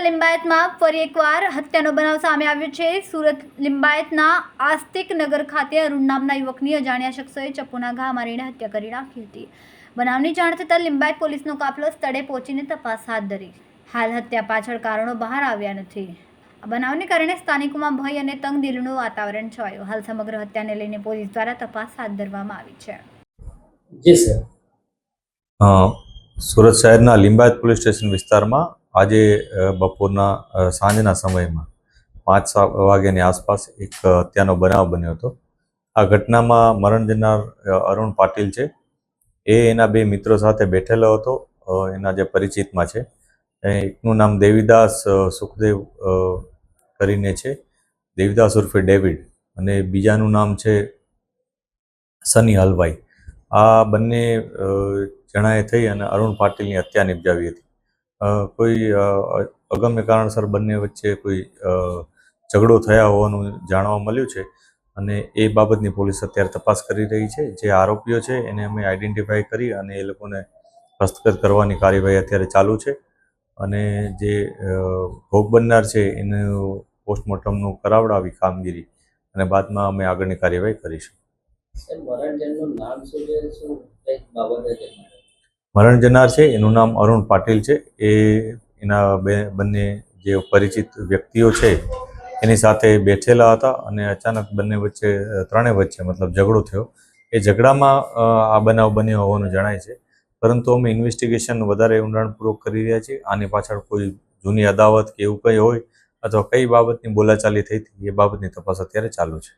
લિંબાયતમાં ફરી એકવાર હત્યાનો બનાવ સામે આવ્યો છે। સુરત લિંબાયતના આસ્તિક નગર ખાતે અરુણ નામના યુવકની અજાણ્યા શખ્સોએ ચપ્પુના ઘા મારીને હત્યા કરી નાખી હતી। બનાવની જાણ થતાં લિંબાયત પોલીસનો કાફલો સ્થળે પહોંચીને તપાસ હાથ ધરી। હાલ હત્યા પાછળ કારણો બહાર આવ્યા નથી। આ બનાવને કારણે સ્થાનિકોમાં ભય અને તંગદિલીનું વાતાવરણ છવાયું। હાલ સમગ્ર હત્યાને લઈને પોલીસ દ્વારા તપાસ હાથ ધરવામાં આવી છે। જી સર, સુરત શહેરના લિંબાયત પોલીસ સ્ટેશન વિસ્તારમાં આજે બપોરના સાંજના સમયમાં 5 વાગ્યાની આસપાસ એક હત્યાનો બનાવ બન્યો હતો। આ ઘટનામાં મરણ જનાર અરુણ પાટીલ છે, એ એના બે મિત્રો સાથે બેઠેલો હતો। એના જે પરિચિતમાં છે, એકનું નામ દેવીદાસ સુખદેવ કરીને છે, દેવીદાસ ઉર્ફે ડેવિડ, અને બીજાનું નામ છે સની હલવાઈ। આ બંને જણાએ થઈ અને અરુણ પાટીલની હત્યા નિપજાવી હતી। કોઈ અગમ્ય કારણસર બંને વચ્ચે કોઈ ઝઘડો થયા હોવાનું જાણવા મળ્યું છે અને એ બાબતની પોલીસ અત્યારે તપાસ કરી રહી છે। જે આરોપીઓ છે એને અમે આઈડેન્ટિફાઈ કરી અને એ લોકોને હસ્તગત કરવાની કાર્યવાહી અત્યારે ચાલુ છે અને જે ભોગ બનનાર છે એનું પોસ્ટમોર્ટમનું કરાવડાવી કામગીરી અને બાદમાં અમે આગળની કાર્યવાહી કરીશું। મરણ જનાર છે એનું નામ અરુણ પાટીલ છે। એ એના બંને જે પરિચિત વ્યક્તિઓ છે એની સાથે બેઠેલા હતા અને અચાનક ત્રણે વચ્ચે મતલબ ઝઘડો થયો। એ ઝઘડામાં આ બનાવ બન્યો હોવાનું જણાય છે, પરંતુ અમે ઇન્વેસ્ટિગેશન વધારે ઊંડાણપૂર્વક કરી રહ્યા છીએ। આની પાછળ કોઈ જૂની અદાવત કે એવું કંઈ હોય અથવા કઈ બાબતની બોલાચાલી થઈ હતી એ બાબતની તપાસ અત્યારે ચાલુ છે।